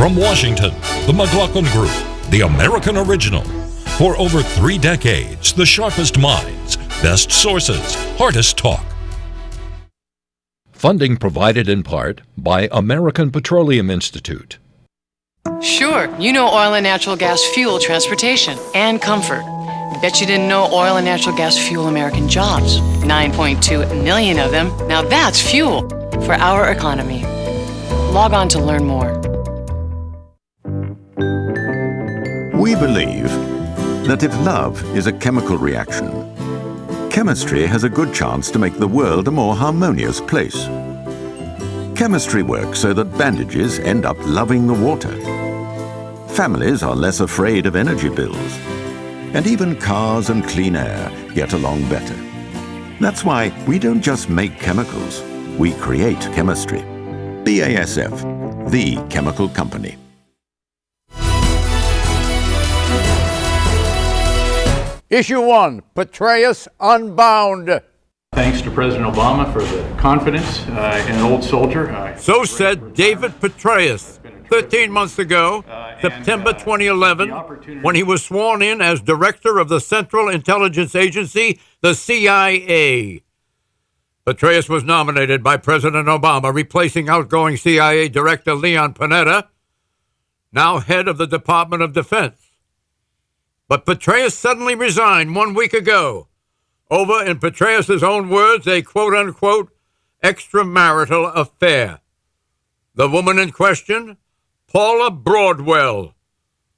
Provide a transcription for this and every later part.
From Washington, the McLaughlin Group, the American original. For over 3 decades, the sharpest minds, best sources, hardest talk. Funding provided in part by American Petroleum Institute. Sure, you know oil and natural gas fuel transportation and comfort. Bet you didn't know oil and natural gas fuel American jobs. 9.2 million of them. Now that's fuel for our economy. Log on to learn more. We believe that if love is a chemical reaction, chemistry has a good chance to make the world a more harmonious place. Chemistry works so that bandages end up loving the water. Families are less afraid of energy bills. And even cars and clean air get along better. That's why we don't just make chemicals, we create chemistry. BASF, the chemical company. Issue 1, Petraeus Unbound. Thanks to President Obama for the confidence in an old soldier. So said David Petraeus 13 months ago, September 2011, when he was sworn in as director of the Central Intelligence Agency, the CIA. Petraeus was nominated by President Obama, replacing outgoing CIA Director Leon Panetta, now head of the Department of Defense. But Petraeus suddenly resigned 1 week ago over, in Petraeus' own words, a quote-unquote extramarital affair. The woman in question, Paula Broadwell,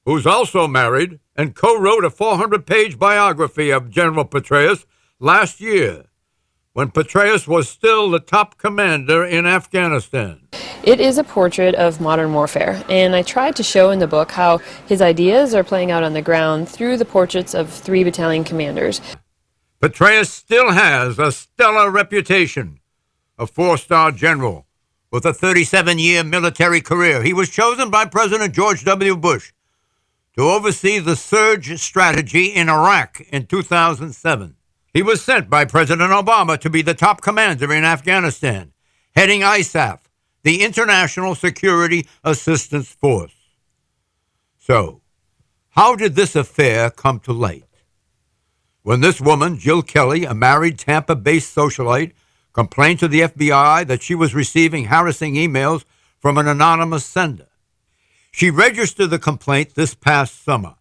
who's also married and co-wrote a 400-page biography of General Petraeus last year, when Petraeus was still the top commander in Afghanistan. It is a portrait of modern warfare, and I tried to show in the book how his ideas are playing out on the ground through the portraits of 3 battalion commanders. Petraeus still has a stellar reputation, a 4-star general with a 37-year military career. He was chosen by President George W. Bush to oversee the surge strategy in Iraq in 2007. He was sent by President Obama to be the top commander in Afghanistan, heading ISAF, the International Security Assistance Force. So, how did this affair come to light? When this woman, Jill Kelly, a married Tampa-based socialite, complained to the FBI that she was receiving harassing emails from an anonymous sender. She registered the complaint this past summer.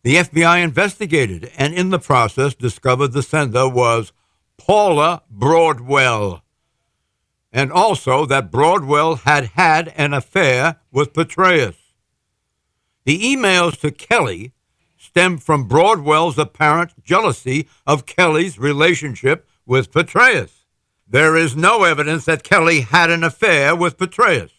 The FBI investigated and in the process discovered the sender was Paula Broadwell, and also that Broadwell had had an affair with Petraeus. The emails to Kelly stemmed from Broadwell's apparent jealousy of Kelly's relationship with Petraeus. There is no evidence that Kelly had an affair with Petraeus.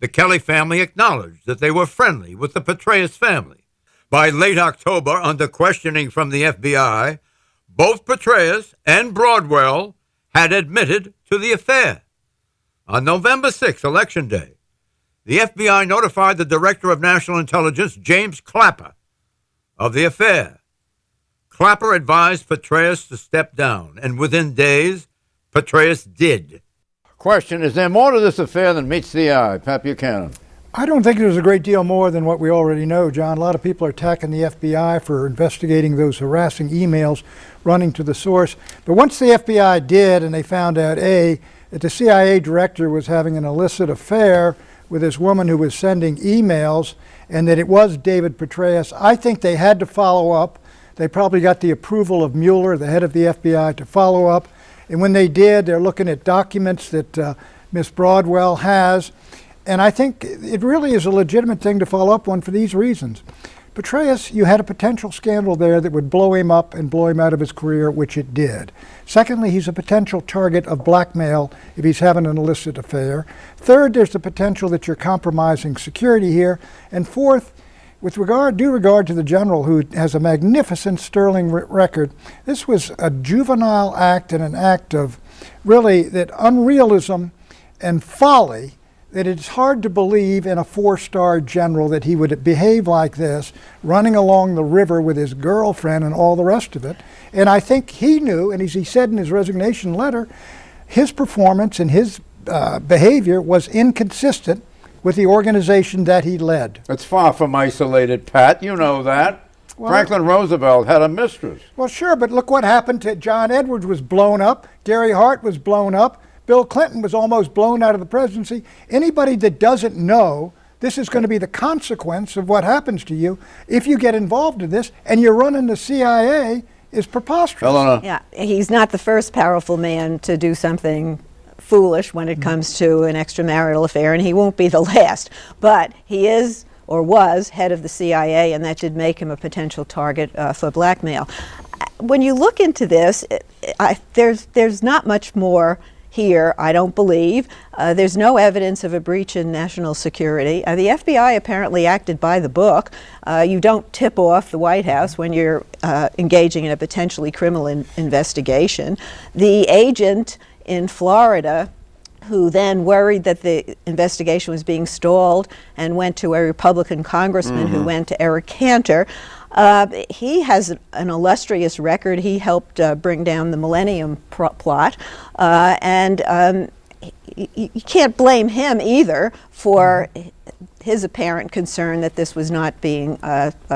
The Kelly family acknowledged that they were friendly with the Petraeus family. By late October, under questioning from the FBI, both Petraeus and Broadwell had admitted to the affair. On November 6, Election Day, the FBI notified the Director of National Intelligence, James Clapper, of the affair. Clapper advised Petraeus to step down, and within days, Petraeus did. Question, is there more to this affair than meets the eye? Pat Buchanan. I don't think there's a great deal more than what we already know, John. A lot of people are attacking the FBI for investigating those harassing emails running to the source. But once the FBI did, and they found out, A, that the CIA director was having an illicit affair with this woman who was sending emails, and that it was David Petraeus, I think they had to follow up. They probably got the approval of Mueller, the head of the FBI, to follow up. And when they did, they're looking at documents that Ms. Broadwell has. And I think it really is a legitimate thing to follow up on for these reasons. Petraeus, you had a potential scandal there that would blow him up and blow him out of his career, which it did. Secondly, he's a potential target of blackmail if he's having an illicit affair. Third, there's the potential that you're compromising security here. And fourth, with due regard to the general, who has a magnificent sterling record, this was a juvenile act and an act of really that unrealism and folly, that it's hard to believe in a 4-star general that he would behave like this, running along the river with his girlfriend and all the rest of it. And I think he knew, and as he said in his resignation letter, his performance and his behavior was inconsistent with the organization that he led. It's far from isolated, Pat. You know that. Well, Franklin Roosevelt had a mistress. Well, sure, but look what happened to John Edwards was blown up. Gary Hart was blown up. Bill Clinton was almost blown out of the presidency. Anybody that doesn't know this is going to be the consequence of what happens to you if you get involved in this and you're running the CIA is preposterous. Eleanor. Yeah, he's not the first powerful man to do something foolish when it comes to an extramarital affair, and he won't be the last. But he is or was head of the CIA, and that did make him a potential target for blackmail. When you look into this, there's not much more here, I don't believe. There's no evidence of a breach in national security. The FBI apparently acted by the book. You don't tip off the White House when you're engaging in a potentially criminal investigation. The agent in Florida, who then worried that the investigation was being stalled and went to a Republican congressman who went to Eric Cantor. He has an illustrious record. He helped bring down the Millennium Plot, and you can't blame him either for his apparent concern that this was not being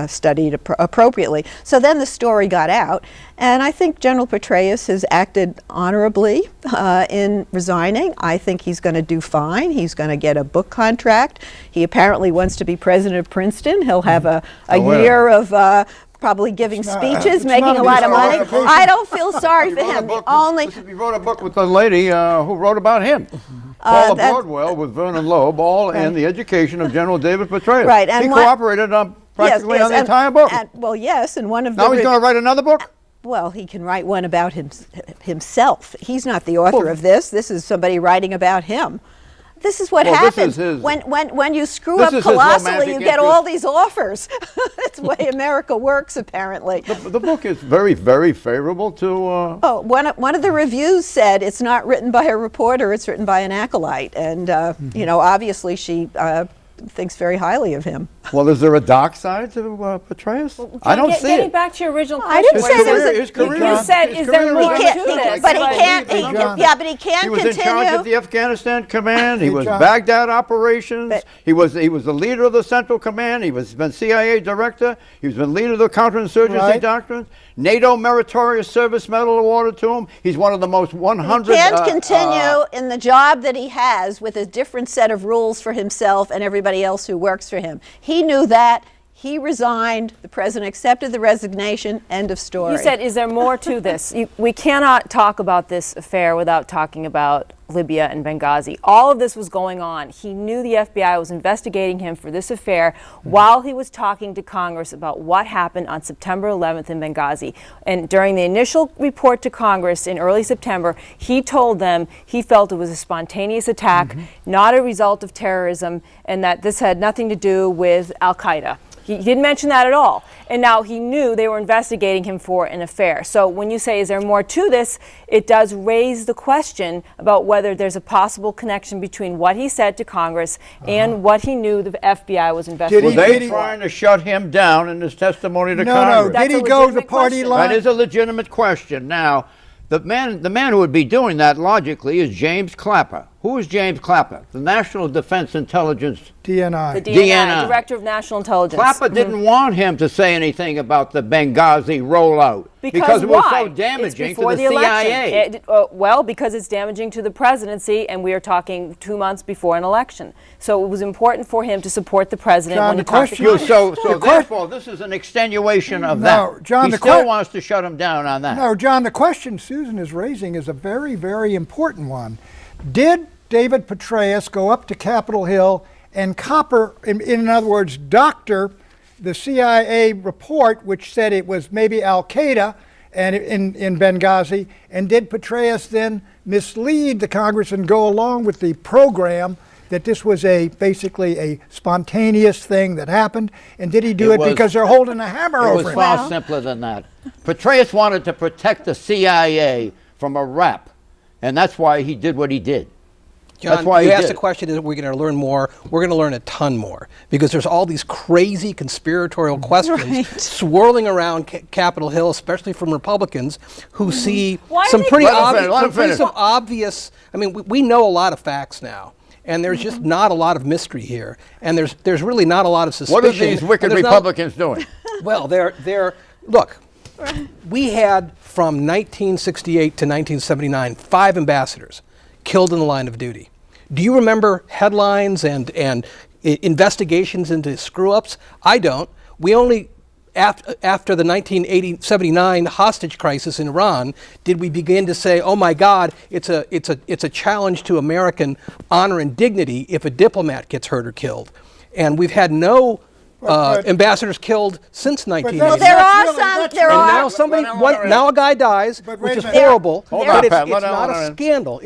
studied appropriately. So then the story got out, and I think General Petraeus has acted honorably in resigning. I think he's going to do fine. He's going to get a book contract. He apparently wants to be president of Princeton. He'll have a year of probably giving speeches, making a lot of money. I don't feel sorry for him. He wrote a book with the lady who wrote about him. Paula Broadwell with Vernon Loeb, all in the education of General David Petraeus. Right, and he cooperated practically on the entire book. Well, yes, and one of now he's going to write another book? Well, he can write one about himself. He's not the author of this. This is somebody writing about him. This is what happens when you screw up colossally. You get all these offers. That's the way America works, apparently. The book is very, very favorable to. One of the reviews said it's not written by a reporter; it's written by an acolyte, and you know, obviously she thinks very highly of him. Well, is there a dark side to Petraeus? I don't see it. Getting back to your original question, I didn't say there was his career. You said, is there more to this? But he can't. But he can't He was continue. in charge of the Afghanistan command. He was Baghdad operations. He was the leader of the Central Command. He was been CIA director. He's been leader of the counterinsurgency doctrine. NATO Meritorious Service Medal awarded to him. He's one of the most 100. He can't continue in the job that he has with a different set of rules for himself and everybody else who works for him. He knew that. He resigned. The president accepted the resignation. End of story. You said, is there more to this? We cannot talk about this affair without talking about Libya and Benghazi. All of this was going on. He knew the FBI was investigating him for this affair while he was talking to Congress about what happened on September 11th in Benghazi. And during the initial report to Congress in early September, he told them he felt it was a spontaneous attack, not a result of terrorism, and that this had nothing to do with Al-Qaeda. He didn't mention that at all. And now he knew they were investigating him for an affair. So when you say, is there more to this, it does raise the question about whether there's a possible connection between what he said to Congress and what he knew the FBI was investigating. Were they trying to shut him down in his testimony to Congress? No. Did he go the party line? That is a legitimate question. Now, the man who would be doing that logically is James Clapper. Who is James Clapper? The National Defense Intelligence. DNI. The DNI, Director of National Intelligence. Clapper didn't want him to say anything about the Benghazi rollout. Because it was so damaging to the CIA. Well, because it's damaging to the presidency, and we are talking 2 months before an election. So it was important for him to support the president when he talked to Congress. So therefore, this is an extenuation of that. John, he still wants to shut him down on that. No, John, the question Susan is raising is a very, very important one. Did David Petraeus go up to Capitol Hill and copper, in other words, doctor the CIA report, which said it was maybe Al-Qaeda and in Benghazi, and did Petraeus then mislead the Congress and go along with the program that this was basically a spontaneous thing that happened? And did he do it because they're holding a hammer over him? It was far simpler than that. Petraeus wanted to protect the CIA from a rap, and that's why he did what he did. John, that's why you asked the question, is we're going to learn more? We're going to learn a ton more, because there's all these crazy conspiratorial questions swirling around Capitol Hill, especially from Republicans who see some pretty obvious, I mean, we know a lot of facts now. And there's just not a lot of mystery here, and there's really not a lot of suspicion. What are these wicked Republicans doing? Well, look. We had from 1968 to 1979 5 ambassadors killed in the line of duty. Do you remember headlines and investigations into screw-ups? I don't. We only, after the 1979 hostage crisis in Iran, did we begin to say, oh my God, it's a challenge to American honor and dignity if a diplomat gets hurt or killed. And we've had no ambassadors killed since 1980. Well, there are some. Now a guy dies, which is horrible. But it's not a scandal.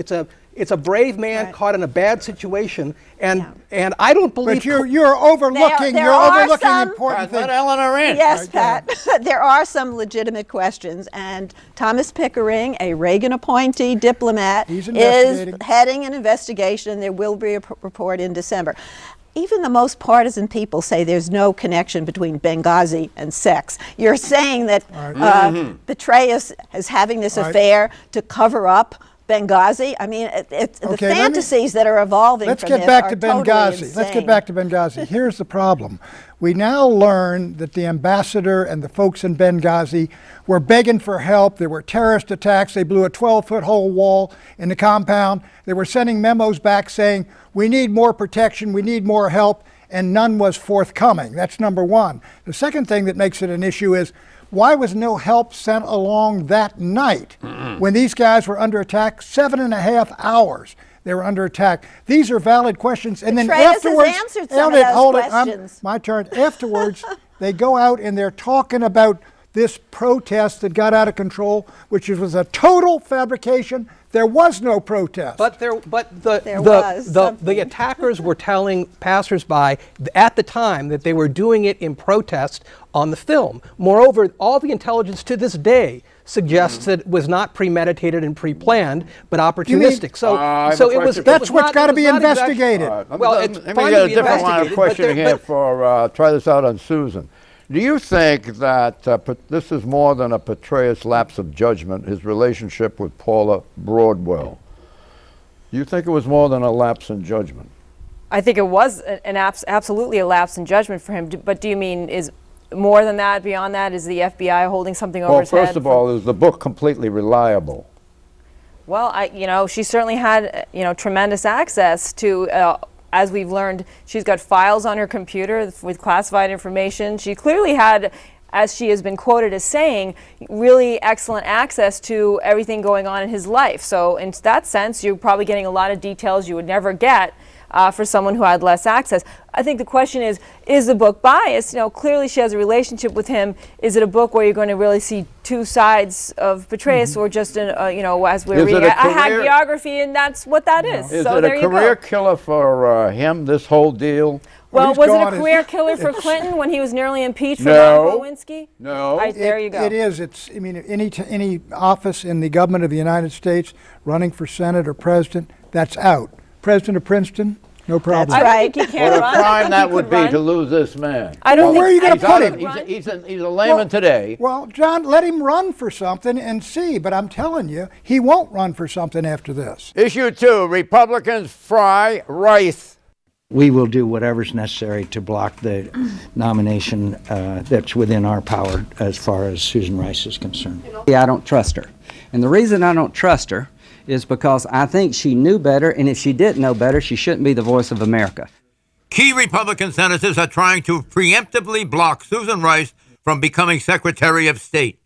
It's a brave man caught in a bad situation, and I don't believe. But you're overlooking important things. Let Eleanor in. Yes, Pat. There are some legitimate questions, and Thomas Pickering, a Reagan appointee diplomat, is heading an investigation. There will be a report in December. Even the most partisan people say there's no connection between Benghazi and sex. You're saying that Petraeus is having this affair to cover up Benghazi. I mean, the fantasies that are evolving Let's from get this back are to totally Benghazi. insane. Let's get back to Benghazi. Here's the problem. We now learn that the ambassador and the folks in Benghazi were begging for help. There were terrorist attacks. They blew a 12-foot hole wall in the compound. They were sending memos back saying, we need more protection, we need more help, and none was forthcoming. That's number one. The second thing that makes it an issue is, why was no help sent along that night when these guys were under attack? 7.5 hours they were under attack. These are valid questions. And then afterwards, answered some of those questions. My turn. Afterwards, they go out and they're talking about this protest that got out of control, which was a total fabrication. There was no protest. But the attackers were telling passersby at the time that they were doing it in protest on the film. Moreover, all the intelligence to this day suggests that it was not premeditated and pre-planned, but opportunistic. So it was. That's what's got to be investigated. Well, it's let me fine get to a be different line of investigated, questioning here for try this out on Susan. Do you think that this is more than a Petraeus lapse of judgment, his relationship with Paula Broadwell? Do you think it was more than a lapse in judgment? I think it was absolutely a lapse in judgment for him. But do you mean is more than that, beyond that? Is the FBI holding something over his head? Well, first of all, is the book completely reliable? Well, she certainly had, tremendous access to, as we've learned, she's got files on her computer with classified information. She clearly had, as she has been quoted as saying, really excellent access to everything going on in his life. So in that sense, you're probably getting a lot of details you would never get for someone who had less access. I think the question is the book biased? Clearly she has a relationship with him. Is it a book where you're going to really see two sides of Petraeus, or just as we're reading a hagiography, and that's what that is. Is so it a career killer for him, this whole deal? Well, was it a career killer for Clinton when he was nearly impeached for Monica Lewinsky? No. There you go. It is. Any office in the government of the United States, running for Senate or president, that's out. President of Princeton, no problem. That's right. I don't think he can What run. a crime that would be run. to lose this man. I don't think where are you going to put him? He's a layman today. Well, John, let him run for something and see. But I'm telling you, he won't run for something after this. Issue 2, Republicans fry Rice. We will do whatever's necessary to block the nomination that's within our power as far as Susan Rice is concerned. I don't trust her. And the reason I don't trust her is because I think she knew better, and if she didn't know better, she shouldn't be the voice of America. Key Republican senators are trying to preemptively block Susan Rice from becoming Secretary of State.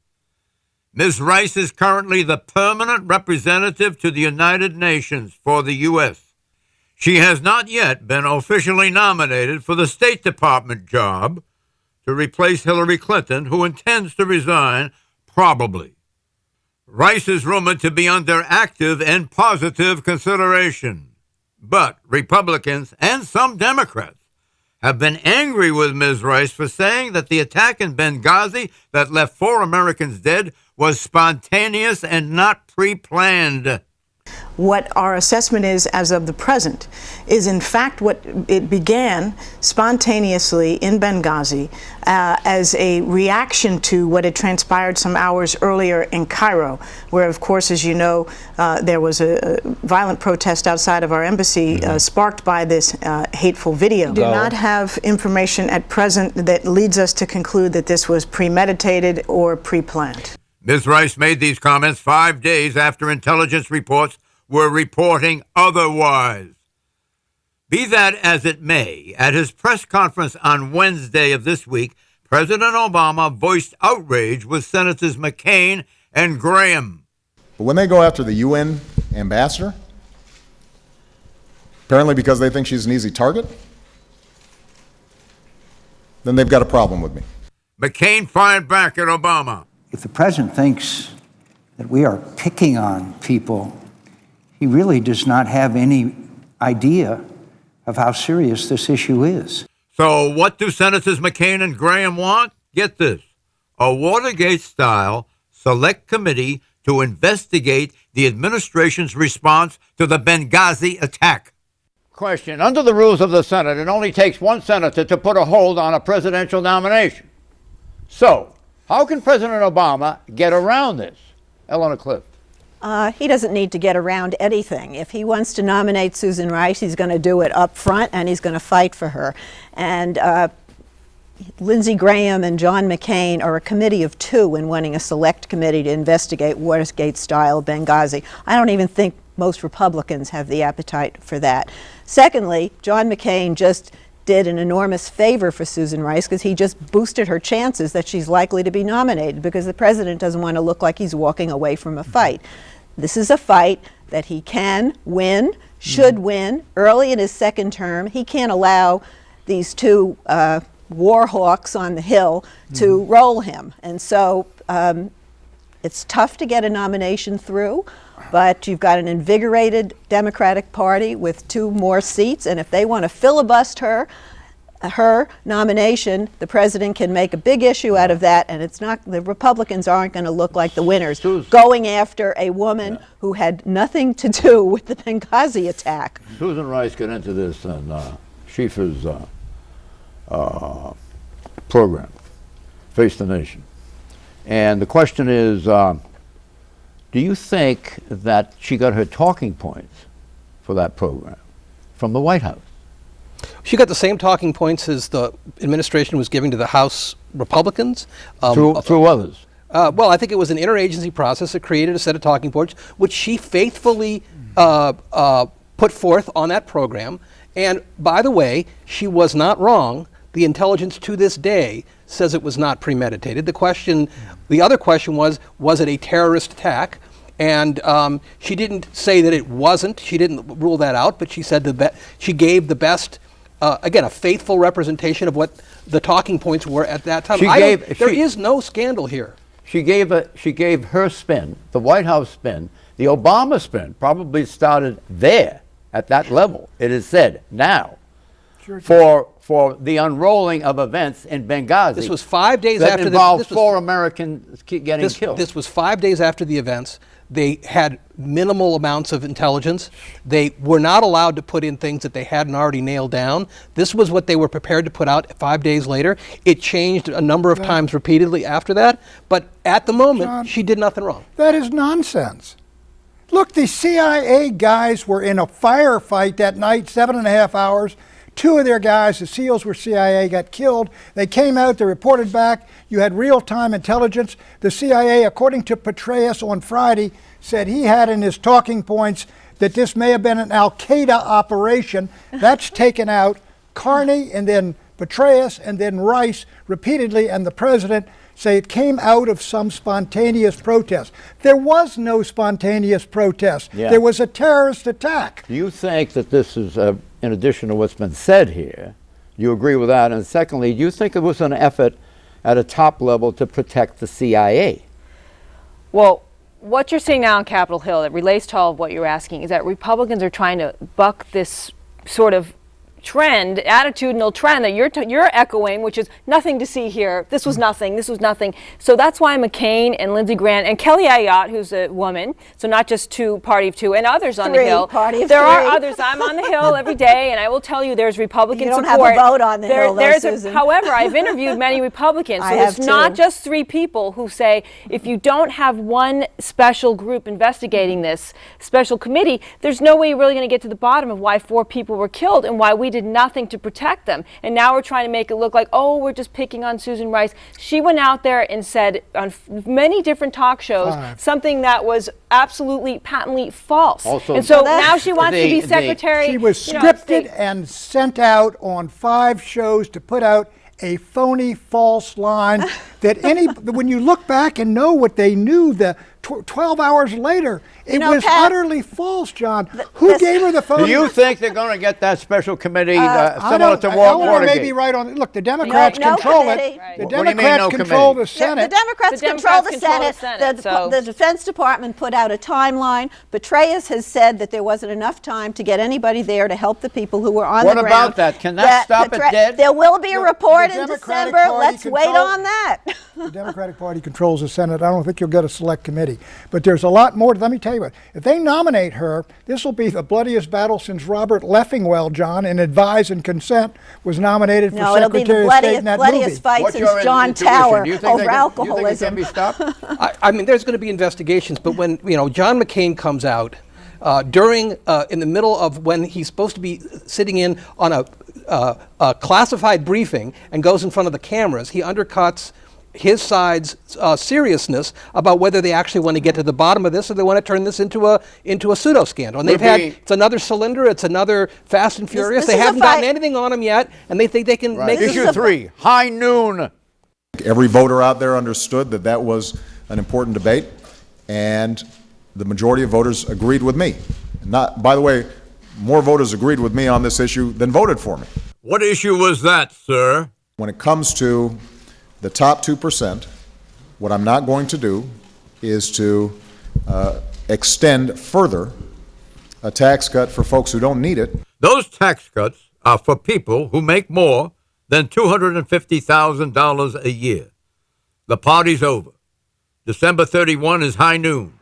Ms. Rice is currently the permanent representative to the United Nations for the U.S. She has not yet been officially nominated for the State Department job to replace Hillary Clinton, who intends to resign probably. Rice is rumored to be under active and positive consideration. But Republicans and some Democrats have been angry with Ms. Rice for saying that the attack in Benghazi that left 4 Americans dead was spontaneous and not pre-planned. what our assessment is as of the present is in fact what it began spontaneously in Benghazi as a reaction to what had transpired some hours earlier in Cairo, where, of course, as you know, there was a violent protest outside of our embassy sparked by this hateful video. We do not have information at present that leads us to conclude that this was premeditated or pre-planned. Ms. Rice made these comments 5 days after intelligence reports were reporting otherwise. Be that as it may, at his press conference on Wednesday of this week, President Obama voiced outrage with Senators McCain and Graham. But when they go after the UN ambassador, apparently because they think she's an easy target, then they've got a problem with me. McCain fired back at Obama. If the president thinks that we are picking on people, he really does not have any idea of how serious this issue is. So what do Senators McCain and Graham want? Get this. A Watergate-style select committee to investigate the administration's response to the Benghazi attack. Question. Under the rules of the Senate, it only takes one senator to put a hold on a presidential nomination. So, how can President Obama get around this? Eleanor Clift. He doesn't need to get around anything. If he wants to nominate Susan Rice, he's going to do it up front, and he's going to fight for her. And Lindsey Graham and John McCain are a committee of two in wanting a select committee to investigate Watergate-style Benghazi. I don't even think most Republicans have the appetite for that. Secondly, John McCain just did an enormous favor for Susan Rice because he just boosted her chances that she's likely to be nominated, because the president doesn't want to look like he's walking away from a fight. This is a fight that he can win, should win, early in his second term. He can't allow these two war hawks on the Hill to roll him. And so it's tough to get a nomination through, but you've got an invigorated Democratic Party with 2 more seats, and if they want to filibuster her nomination, the president can make a big issue out of that, and it's not, the Republicans aren't going to look like the winners going after a woman who had nothing to do with the Benghazi attack. Susan Rice got into this in Schieffer's program, Face the Nation. And the question is, do you think that she got her talking points for that program from the White House? She got the same talking points as the administration was giving to the House Republicans. Through others? Well, I think it was an interagency process that created a set of talking points, which she faithfully put forth on that program. And by the way, she was not wrong. The intelligence to this day says it was not premeditated. The other question was it a terrorist attack? And she didn't say that it wasn't. She didn't rule that out, but she said that she gave the best, again, a faithful representation of what the talking points were at that time. There is no scandal here. She gave her spin, the White House spin. The Obama spin probably started there at that level. It is said now. For the unrolling of events in Benghazi. This was 5 days after involved 4 Americans getting killed. This was 5 days after the events. They had minimal amounts of intelligence. They were not allowed to put in things that they hadn't already nailed down. This was what they were prepared to put out 5 days later. It changed a number of times repeatedly after that, but at the moment, John, she did nothing wrong. That is nonsense. Look, the CIA guys were in a firefight that night, 7.5 hours. 2 of their guys, the SEALs were CIA, got killed. They came out, they reported back. You had real-time intelligence. The CIA, according to Petraeus on Friday, said he had in his talking points that this may have been an Al-Qaeda operation. That's taken out. Carney and then Petraeus and then Rice repeatedly, and the president say it came out of some spontaneous protest. There was no spontaneous protest. Yeah. There was a terrorist attack. Do you think that this is, in addition to what's been said here, you agree with that? And secondly, do you think it was an effort at a top level to protect the CIA? Well, what you're seeing now on Capitol Hill that relates to all of what you're asking is that Republicans are trying to buck this sort of attitudinal trend that you're echoing, which is nothing to see here. This was nothing. This was nothing. So that's why McCain and Lindsey Graham and Kelly Ayotte, who's a woman, so not just party of two, and others on the Hill. There are others. I'm on the Hill every day, and I will tell you there's Republican support. You don't have a vote on the Hill, though, Susan. However, I've interviewed many Republicans, so it's not just 3 people who say if you don't have one special group investigating this, special committee, there's no way you're really going to get to the bottom of why 4 people were killed and why we did nothing to protect them. And now we're trying to make it look like, oh, we're just picking on Susan Rice. She went out there and said on many different talk shows something that was absolutely patently false. Also, and so now she wants to be secretary. She was scripted and sent out on 5 shows to put out a phony, false line that when you look back and know what they knew, 12 hours later, it was Pat, utterly false, John. Who gave her the phone? Do you think they're going to get that special committee similar to Watergate? May be right on. Look, the Democrats control it. The Democrats control the Senate. The Democrats control the Senate. The Defense Department put out a timeline. Petraeus has said that there wasn't enough time to get anybody there to help the people who were on the ground. What about that? Can that stop it dead? There will be a report in December. Let's wait on that. The Democratic Party controls the Senate. I don't think you'll get a select committee. But there's a lot more. Let me tell you what. If they nominate her, this will be the bloodiest battle since Robert Leffingwell, John, in Advise and Consent, was nominated for Secretary of State in that movie. No, it'll be the bloodiest fight since John Tower over alcoholism. Do you think it can be stopped? I mean, there's going to be investigations, but when John McCain comes out in the middle of when he's supposed to be sitting in on a classified briefing and goes in front of the cameras, he undercuts his side's seriousness about whether they actually want to get to the bottom of this or they want to turn this into a pseudo scandal. And it's another cylinder, it's another Fast and Furious. They haven't gotten anything on them yet, and they think they can make this. Issue 3, high noon. Every voter out there understood that was an important debate, and the majority of voters agreed with me. By the way, more voters agreed with me on this issue than voted for me. What issue was that, sir? When it comes to the top 2%, what I'm not going to do is to extend further a tax cut for folks who don't need it. Those tax cuts are for people who make more than $250,000 a year. The party's over. December 31 is high noon.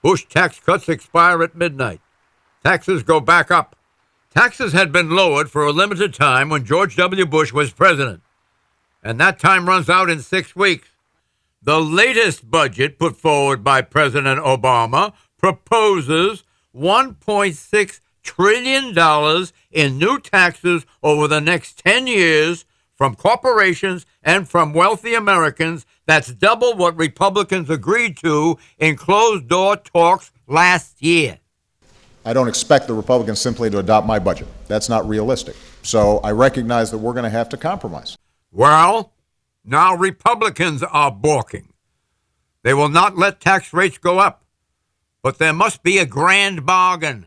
Bush tax cuts expire at midnight. Taxes go back up. Taxes had been lowered for a limited time when George W. Bush was president, and that time runs out in 6 weeks. The latest budget put forward by President Obama proposes $1.6 trillion in new taxes over the next 10 years from corporations and from wealthy Americans. That's double what Republicans agreed to in closed-door talks last year. I don't expect the Republicans simply to adopt my budget. That's not realistic. So I recognize that we're going to have to compromise. Well, now Republicans are balking. They will not let tax rates go up, but there must be a grand bargain.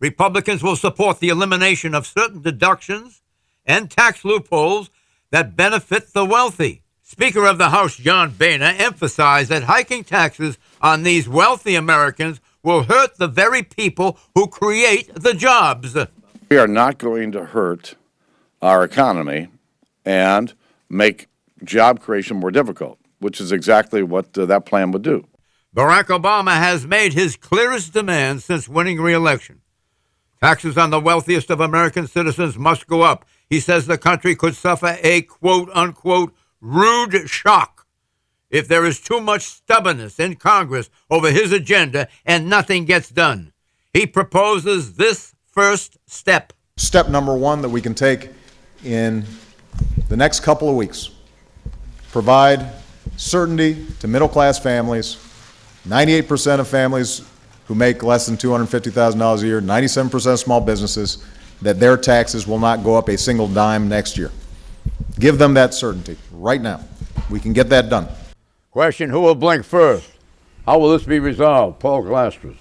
Republicans will support the elimination of certain deductions and tax loopholes that benefit the wealthy. Speaker of the House John Boehner emphasized that hiking taxes on these wealthy Americans will hurt the very people who create the jobs. We are not going to hurt our economy and make job creation more difficult, which is exactly what that plan would do. Barack Obama has made his clearest demand since winning re-election. Taxes on the wealthiest of American citizens must go up. He says the country could suffer a quote-unquote rude shock if there is too much stubbornness in Congress over his agenda and nothing gets done. He proposes this first step. Step number 1 that we can take in the next couple of weeks: provide certainty to middle-class families. 98% of families who make less than $250,000 a year, 97% of small businesses, that their taxes will not go up a single dime next year. Give them that certainty right now. We can get that done. Question, who will blink first? How will this be resolved? Paul Glasters.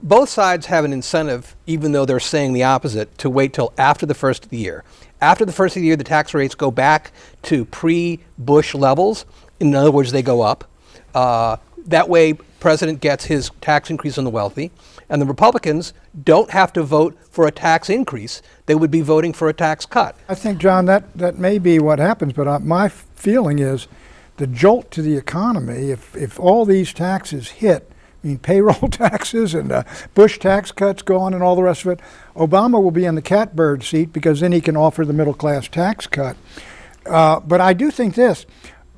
Both sides have an incentive, even though they're saying the opposite, to wait till after the first of the year. After the first of the year, the tax rates go back to pre-Bush levels. In other words, they go up. That way, President gets his tax increase on the wealthy. And the Republicans don't have to vote for a tax increase. They would be voting for a tax cut. I think, John, that may be what happens, but my feeling is the jolt to the economy, if all these taxes hit, I mean, payroll taxes and Bush tax cuts going and all the rest of it, Obama will be in the catbird seat because then he can offer the middle class tax cut. But I do think this.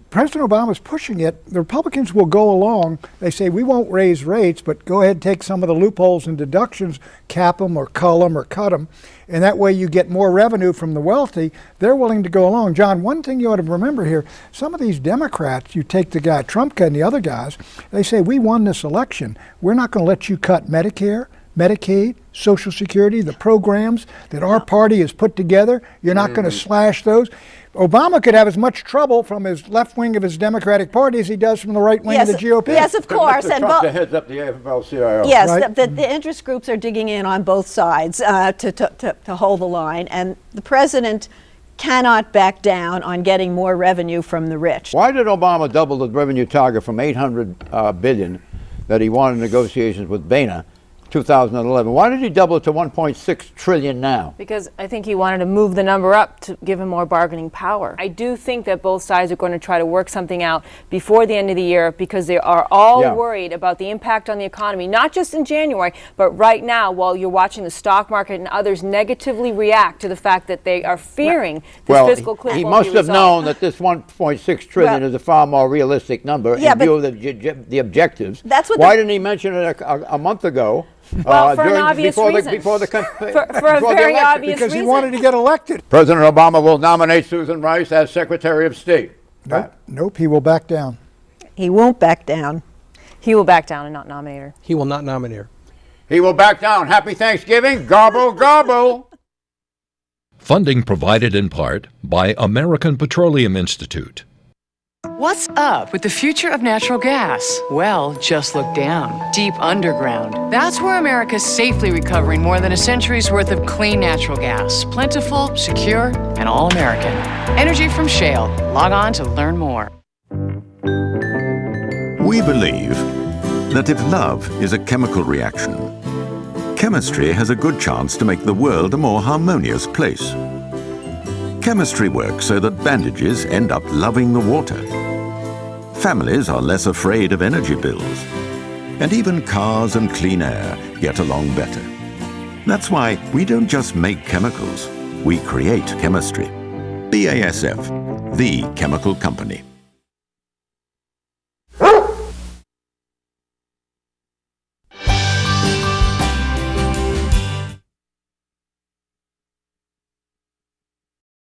President Obama's pushing it. The Republicans will go along. They say, we won't raise rates, but go ahead and take some of the loopholes and deductions, cap them or cull them or cut them, and that way you get more revenue from the wealthy. They're willing to go along. John, one thing you ought to remember here, some of these Democrats, you take the guy Trump and the other guys, they say, we won this election. We're not going to let you cut Medicare, Medicaid, Social Security, the programs that our party has put together. You're not going to slash those. Obama could have as much trouble from his left wing of his Democratic Party as he does from the right wing of the GOP. Yes, of course. And Trump heads up the AFL-CIO. Yes, right? the interest groups are digging in on both sides to hold the line, and the president cannot back down on getting more revenue from the rich. Why did Obama double the revenue target from $800 billion that he wanted in negotiations with Boehner 2011? Why did he double it to $1.6 trillion now? Because I think he wanted to move the number up to give him more bargaining power. I do think that both sides are going to try to work something out before the end of the year because they are all worried about the impact on the economy, not just in January, but right now while you're watching the stock market and others negatively react to the fact that they are fearing this fiscal cliff. He must have known that this $1.6 trillion is a far more realistic number in view of the objectives. Why didn't he mention it a month ago? Well, for an obvious reason. For a very obvious reason. Because he wanted to get elected. President Obama will nominate Susan Rice as Secretary of State. Nope, he will back down. He won't back down. He will back down and not nominate her. He will not nominate her. He will back down. Happy Thanksgiving. Gobble, gobble. Funding provided in part by American Petroleum Institute. What's up with the future of natural gas? Well, just look down. Deep underground. That's where America's safely recovering more than a century's worth of clean natural gas. Plentiful, secure, and all-American. Energy from shale. Log on to learn more. We believe that if love is a chemical reaction, chemistry has a good chance to make the world a more harmonious place. Chemistry works so that bandages end up loving the water. Families are less afraid of energy bills. And even cars and clean air get along better. That's why we don't just make chemicals, we create chemistry. BASF, the chemical company.